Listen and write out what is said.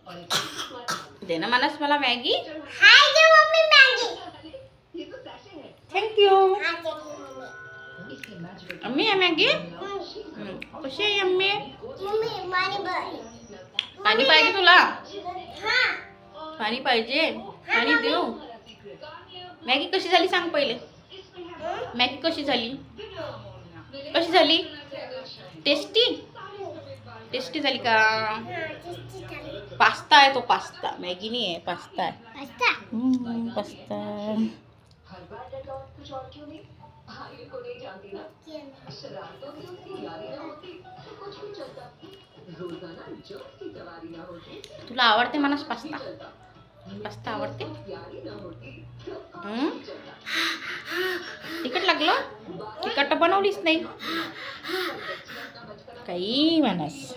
दे ना मानस मला मॅगी. हाय दे मम्मी मॅगी. थँक्यू. अम्मी आहे मॅगी. कशी आहे अम्मी? मम्मी पाणी पाहिजे तुला? हां पाणी पाहिजे? पाणी देऊ? मॅगी कशी झाली सांग पहिले. मॅगी कशी झाली? कशी झाली? टेस्टी? टेस्टी झाली का? पास्ता आहे तो, पास्ता. मॅगी नाही आहे, पास्ता आहे. पास्ता. तुला आवडते मानस पास्ता? पास्ता आवडते? तिखट लागलं? तिखट बनवलीच नाही काही मानस.